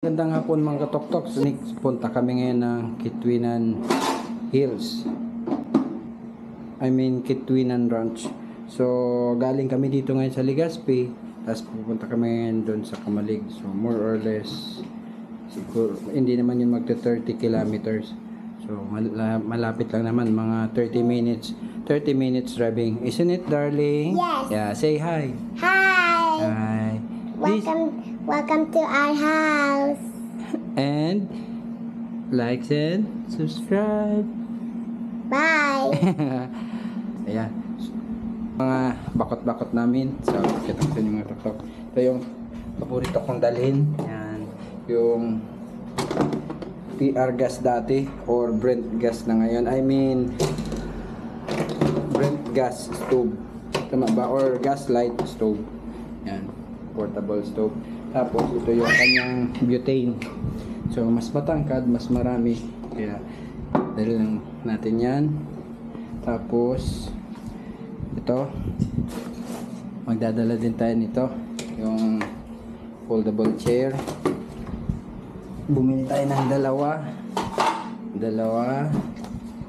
Magandang hapon mga katoktok. Punta kami ngayon ng Kitwinan Hills. Kitwinan Ranch. So, galing kami dito ngayon sa Legazpi. Tapos pupunta kami ngayon doon sa Kamalig. So, more or less, siguro, hindi naman yun magta 30 kilometers. So, malapit lang naman, mga 30 minutes. 30 minutes driving. Isn't it, darling? Yes. Yeah, say hi. Hi. Hi. Welcome to our house. And like and subscribe. Bye. Ayan. Mga bakot-bakot namin. So, kita ko sa inyo mga tuktok. Ito yung paborito kong dalhin. Ayan. Yung PR gas dati or Brent gas na ngayon. Brent gas stove. Tama ba? Or gas light stove. Ayan. Portable stove. Tapos ito yung kanyang butane. So mas matangkad, mas marami. Kaya dali lang natin yan. Tapos ito, magdadala din tayo nito, yung foldable chair. Bumili tayo ng dalawa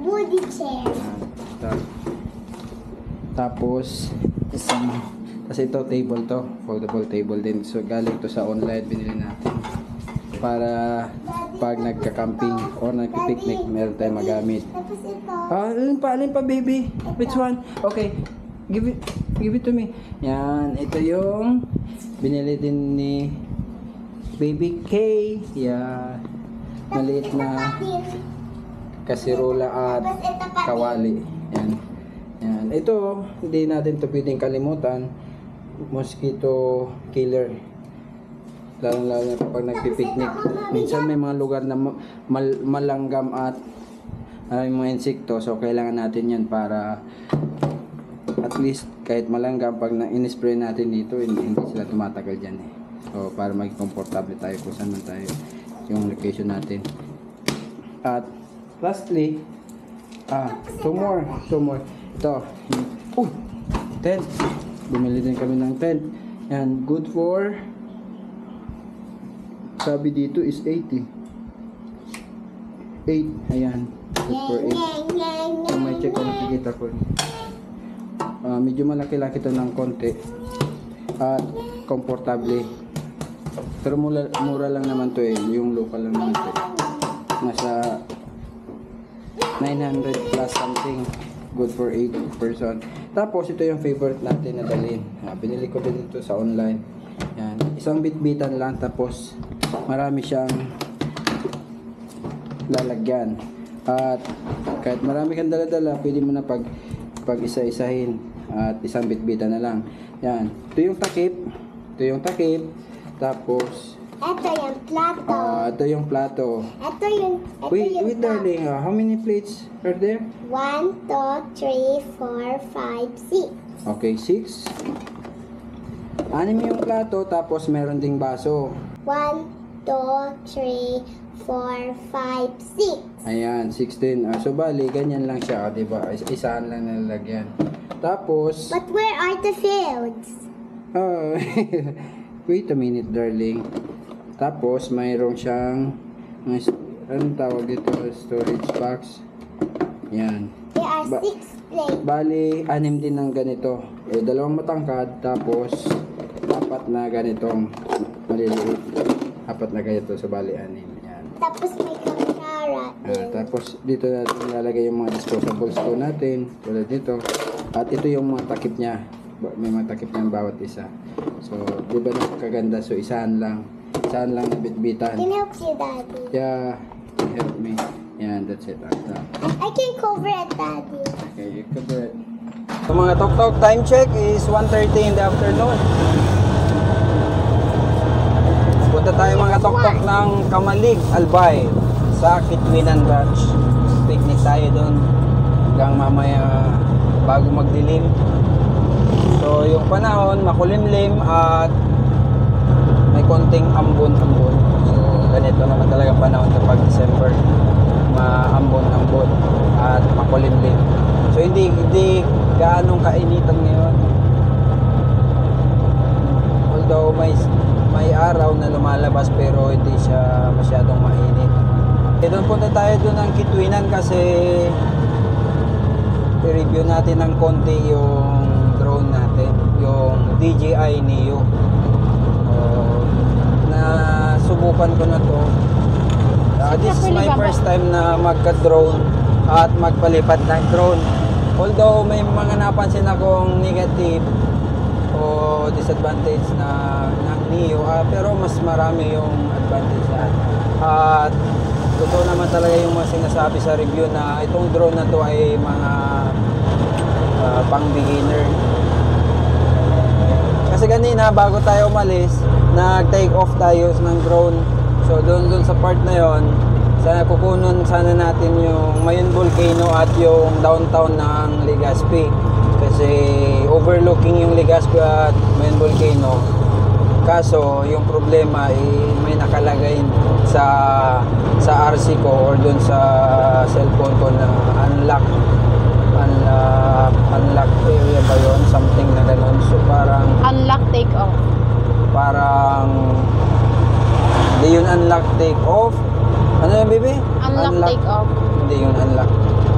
Woody chair. tapos kasi ito table to, foldable table din. So galing to sa online, binili natin para pag nagka-camping or nagpi-picnic meron tayong magamit. Tapos ito. Alin pa baby? Which one? Okay, give it to me. Yan, ito yung binili din ni Baby K. Yan, maliit na kasirola at kawali. Yan, ito hindi natin to pwedeng kalimutan. Mosquito killer, lalo na kapag nagpipiknik. Minsan may mga lugar na malanggam at mga insekto, so kailangan natin yan para at least kahit malanggam, pag in-spray natin dito, hindi sila tumatagal dyan eh. So para maging komportable tayo kung saan man tayo yung location natin. At lastly, two more ito, tent. Bumili din kami ng tent. Yan, good for, sabi dito is 80. Ayan, good for 8. So may check kung nakikita ko. Medyo malaki-laki ito ng konti at komportable. Pero mura lang naman to eh. Yung local lang naman to eh. Nasa 900 plus something. Good for 8 person. Tapos ito yung favorite natin na dalhin. Binili ko din ito sa online. Yan. Isang bitbitan lang, tapos marami siyang lalagyan. At kahit marami kang dala-dala, pwede mo na pag isa-isahin at isang bitbitan na lang. Yan. Ito yung takip. Tapos Ito yung plato. ito yung plato. Wait darling, how many plates are there? 1, 2, 3, 4, 5, 6. Okay, 6. 6 yung plato, tapos meron ding baso. 1, 2, 3, 4, 5, 6. Ayan, 16. So bali, ganyan lang siya, diba? Isaan lang nalalagyan. Tapos, But where are the fields? wait a minute darling. Tapos, mayroon siyang, anong tawag dito? Storage box. Yan. There are 6 plates. Bali, 6 din ng ganito. 2 matangkad, tapos 4 na ganitong maliliit. 4 na ganito, so bali 6. Yan. Tapos may kutsara. Tapos dito natin nilalagay yung mga disposables ko natin, tulad dito. At ito yung mga takip niya. May mga takip niya bawat isa. So, di ba napakaganda? So, isaan lang na bitbitan. Can help you, Daddy. Yeah, help me. Yan, that's it. I can cover it, Daddy. Okay, you cover it. So mga tok-tok, time check is 1:30 in the afternoon. Punta tayo mga tok-tok ng Kamalig, Albay, sa Kitwinan Ranch. Picnic tayo doon hanggang mamaya bago magdilim. So yung panahon makulimlim at may konting ambon-ambon. So ganito naman talaga panahon kapag December. Maambon-ambon at makulimlim. So hindi gaanong kainitan ngayon. Although may araw na lumalabas labas pero hindi siya masyadong mainit. Doon punta tayo doon ng Kitwinan kasi i-review natin ng konti yung drone natin, yung DJI Neo. Na subukan ko na to. This is my first time na magka-drone at magpalipad ng drone. Although may mga napansin akong negative o disadvantage na ng Neo, pero mas marami yung advantage niya. At totoo naman talaga yung mga sinasabi sa review na itong drone na to ay mga pang beginner. Kasi kanina bago tayo umalis, nag-take off tayo ng drone. So doon sa part na yon, kukunon sana natin yung Mayon Volcano at yung downtown ng Legazpi. Kasi overlooking yung Legazpi at Mayon Volcano. Kaso yung problema ay may nakalagay sa RC ko or doon sa cellphone ko na unlock area ba yun? Something na ganun. So parang Unlock take off. parang hindi yun unlock take off. Ano yun, baby? Unlock take off. Hindi yun unlock.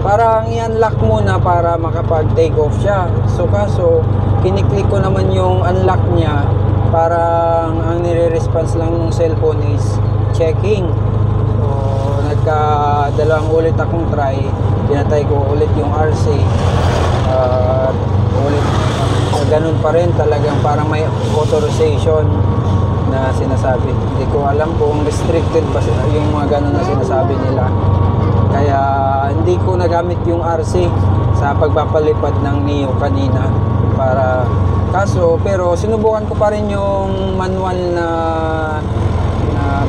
Parang i-unlock muna para makapag take off siya. So kaso kiniklik ko naman yung unlock niya, parang ang nire-response lang ng cellphone is checking. So nagka-dalawang ulit akong try, pinatay ko ulit yung RC ulit, ganun pa rin, talagang parang may authorization na sinasabi. Hindi ko alam kung restricted pa yung mga ganun na sinasabi nila, kaya hindi ko nagamit yung RC sa pagpapalipad ng Neo kanina. Pero sinubukan ko pa rin yung manual na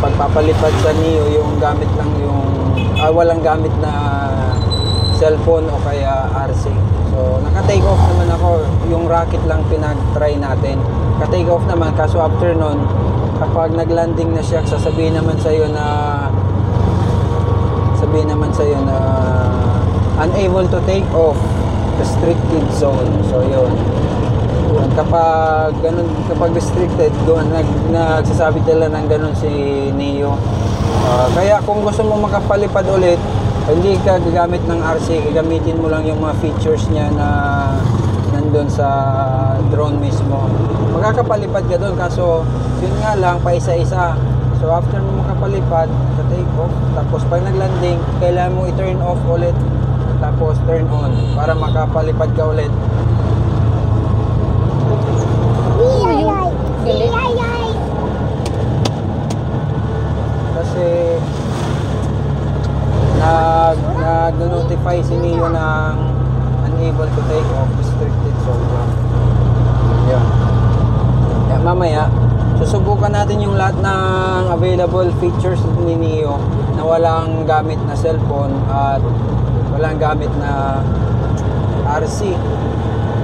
pagpapalipad sa Neo, yung gamit lang yung walang gamit na cellphone o kaya RC. So naka-take off naman ako, yung rocket lang pinag-try natin. Ka-take off naman, kaso after nun, kapag nag-landing na siya, sasabihin naman sa'yo na unable to take off, restricted zone. So yun, kapag restricted, nagsasabi nila ng ganun si Neo. Kaya kung gusto mo makapalipad ulit, hindi ka gagamit ng RC, gagamitin mo lang yung mga features niya na nandun sa drone mismo. Magkakapalipad ka doon, kaso yun nga lang, paisa-isa. So after mo makapalipad, take off, tapos pag naglanding, kailangan mo i-turn off ulit, tapos turn on para makapalipad ka ulit. Kasi nag-notify si Neo ng unable to take off, restricted zone. Yun. Kaya mamaya susubukan natin yung lahat ng available features ni Neo na walang gamit na cellphone at walang gamit na RC.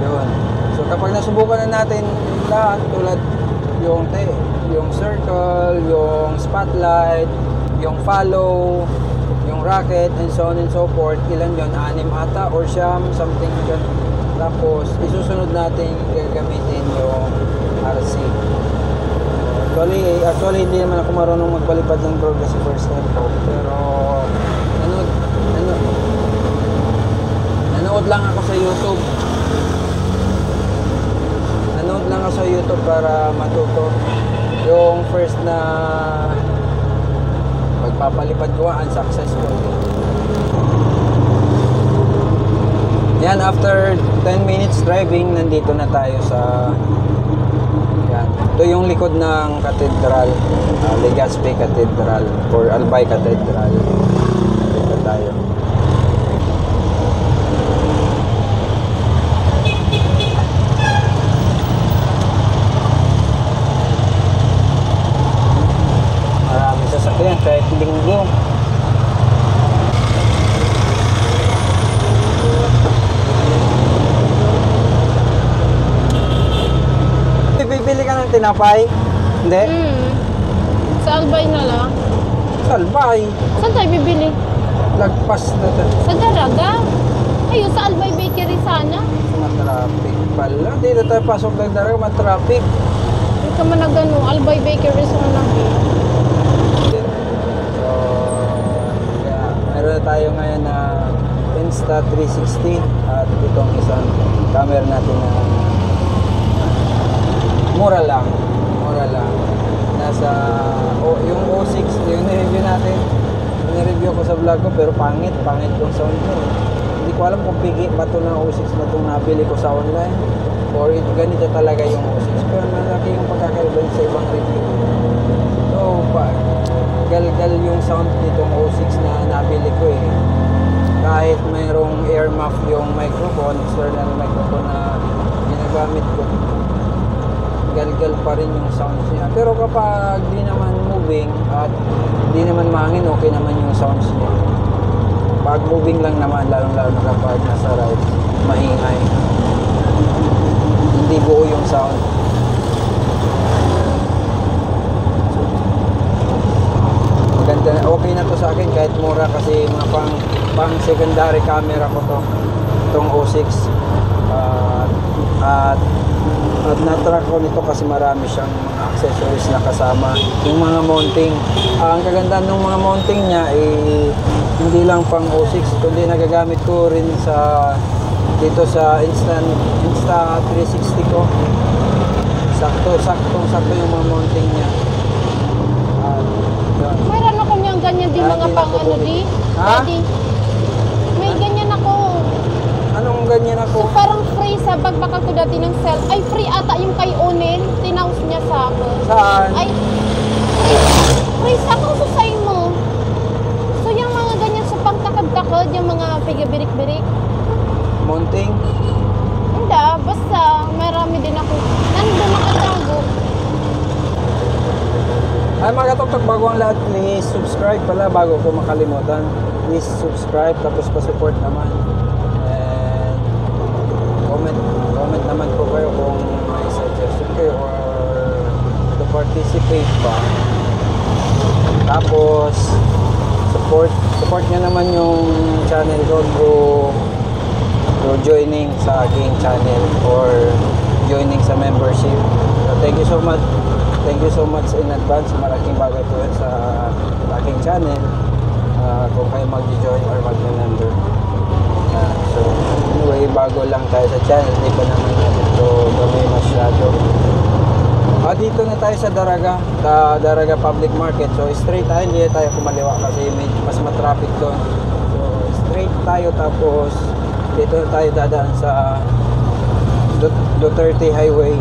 Yun. So kapag nasubukan na natin lahat, tulad yung circle, yung spotlight, yung follow, yung rocket, and so on and so forth, ilan yun? 6 ata or siyam, something like that. Tapos isusunod natin gagamitin yung RC. Actually hindi naman ako marunong magpalipad ng drone kasi first time ko, pero nanood lang ako sa YouTube. Nanood lang ako sa YouTube para matuto. Yung first na pagpapalipad ko, unsuccessful. Yan, after 10 minutes driving, nandito na tayo sa yan. Ito yung likod ng Cathedral, Legazpi Cathedral or Albay Cathedral. Dito tayo. Marami sasakyan kahit linggo. Bibili ka ng tinapay? Hindi? Sa Albay na lang. Sa Albay. Saan tayo bibili? Lagpas na tayo. Sa Daraga? Ayun, sa Albay Bakery sana. Matraffic pala. Dito tayo pasok ng Daraga, matraffic. Hindi ka man nagano, Albay Bakery sana lang. Insta360 at itong isang camera natin na mura lang. Nasa yung O6 yung nireview natin. Nireview ko sa vlog ko pero pangit yung sound ko. Hindi ko alam kung pigi ba ito ng O6 na itong nabili ko sa online or ganito talaga yung O6, pero malaki yung pagkakaiba sa ibang review. So galgal yung sound nitong O6 na nabili ko eh. Kahit mayroong air muff yung microphone, external microphone na ginagamit ko, galgal pa rin yung sounds niya. Pero kapag di naman moving at di naman mahangin, okay naman yung sounds niya. Pag moving lang naman, lalo na kapag nasa ride, maingay. Hindi buo yung sound. Maganda, okay na to sa akin kahit mura kasi mga pang secondary camera ko to. Itong O6. At na-track ko nito kasi marami siyang mga accessories na kasama. Yung mga mounting. Ang kagandahan ng mga mounting niya hindi lang pang O6, kundi nagagamit ko rin dito sa Insta360 ko. Sakto yung mga mounting niya. Yun. Mayroon ako niyang ganyan din mga Hindi pang ako ano bumili. di. Ha? Daddy. May ganyan ako. Anong ganyan So ako? parang free sa bagbakal ko dati ng cell. Ay free ata yung kay Onel. Tinaus niya sa akin. Saan? Ay free sa akong susay mo. So yung mga ganyan sa pangtakad-takad, yung mga pigabirik-birik. Mounting? Hindi, basta marami din ako. Nandun nakatago. Ay mga katoktok, bago ang lahat, please subscribe pala bago ko makalimutan. Please subscribe, tapos pa-support naman. And comment naman po kayo kung may suggestion kayo or to participate pa. Tapos support nyo naman yung channel ko through joining sa aking channel or joining sa membership. So, thank you so much. Thank you so much in advance. Malaking bagay po yan sa aking channel kung kayo mag-join or mag-member. So anyway, bago lang tayo sa channel, hindi pa naman natin ito gawin masyado. Dito na tayo sa Daraga Public Market. So straight tayo, hindi tayo kumaliwa kasi mas matraffic doon. So straight tayo, tapos dito na tayo dadaan sa Duterte Highway.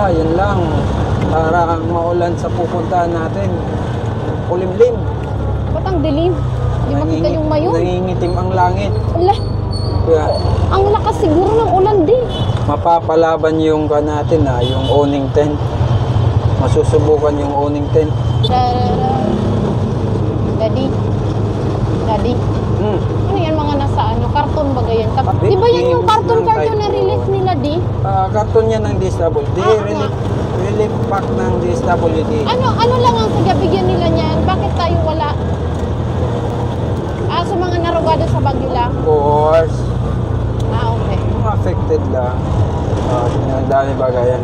Yun lang. Para maulan sa pupuntahan natin. Kulimlim. Ba't ang dilim? Hindi makita yung mayon. Nangingitim ang langit. Ala, Kaya, ang lakas siguro ng ulan din. mapapalaban yung natin yung owning tent. Masusubukan yung owning tent. Daddy. Ano yan mga nasa karton ba ganyan? Di ba yan yung cartoon na release nila di? Karton yan ng DSWD. Relief pack ng DSWD. Ano lang ang bigyan nila niyan? Bakit tayo wala? Sa mga narugado sa Baguio lang? Of course. Okay. Mga affected lang. Ang dami bagayan.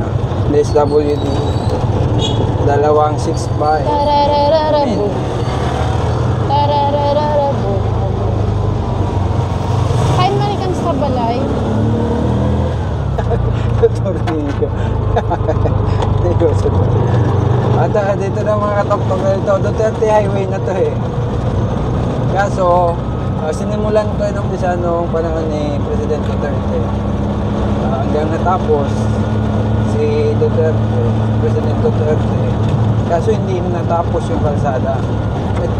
DSWD. Dalawang 6x. Tararararabu. Tararararabu. Kain manikan sa balay. Tornilyo. Dito na mga katoktok na ito. Duterte Highway na to eh. Kaso, sinimulan ko yung umpisa noong panahon ni President Duterte. Hanggang natapos si President Duterte. Kaso hindi natapos yung kalsada.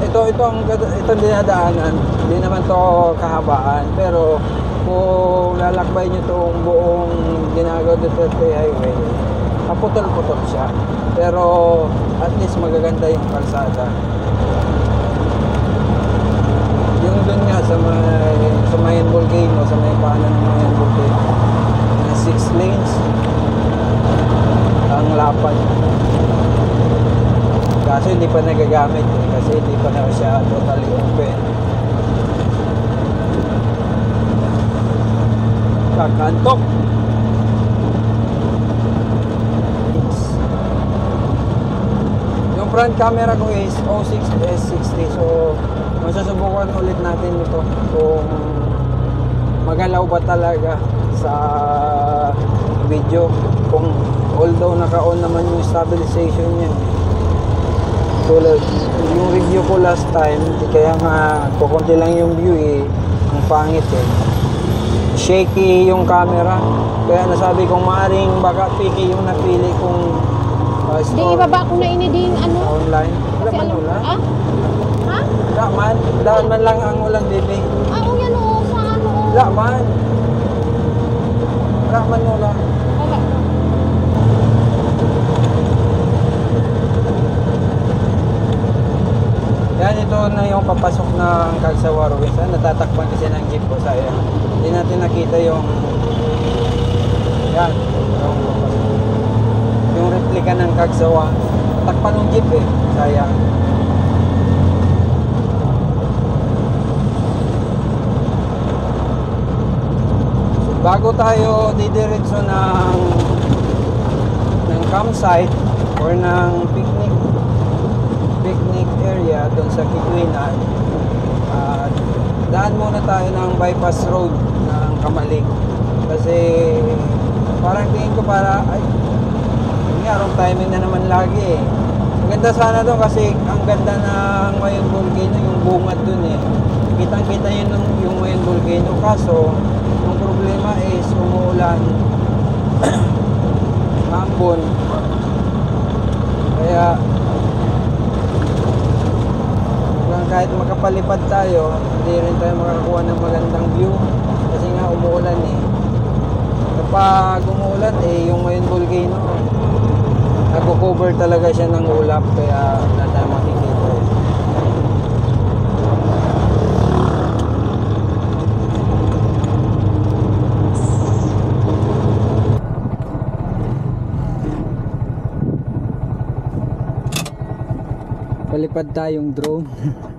Itong dinadaanan, hindi naman to kahabaan. Pero kung lalakbay nyo itong buong ginagawa Duterte Highway, kaputol-putol siya. Pero at least magaganda yung kalsada. Yung dun nga sa Mayan Volcano, sa may paanan ng Mayan Volcano, na 6 lanes ang lapad. Kaso hindi pa nagagamit kasi hindi pa na siya totally open. Kakantok. Yung front camera ko is O6S60. So, masusubukan ulit natin ito kung magalaw ba talaga sa video. Kung although naka-on naman yung stabilization niya. Tulad yung review ko last time, kaya nga kukunti lang yung view eh. Ang pangit eh. Shaky yung camera. Kaya nasabi kong maaring baka picky yung napili kong Di store ibaba ko na ini ding ano. online. Wala Kasi man alam, ulan. ah? Ha? Wala man. Daan man lang ang ulan, baby. Ah, o yan o, sa ano o. Wala man. Wala man ulan. Wala. Yan, ito na yung papasok ng Cagsawa Ruiz. Natatakpan kasi ng jeep ko sa ayan. Hindi natin nakita yung yan, yung replika ng Cagsawa. Takpan ng jeep eh. Sayang. Bago tayo didiretso ng campsite or ng picnic area doon sa Kikwinan, daan muna tayo ng bypass road ng Kamalig kasi parang tingin ko para ay nga wrong timing na naman lagi eh. Maganda sana doon kasi ang ganda ng Mayon Volcano, yung bungad doon eh, kitang kita yun yung Mayon Volcano, kaso yung problema is umuulan mambon, kaya kahit makapalipad tayo, hindi rin tayo makakakuha ng magandang view kasi nga umuulan eh. Kapag umuulan eh, yung Mayon Volcano nagko-cover talaga siya ng ulap, kaya wala tayo makikita eh. Palipad tayong drone.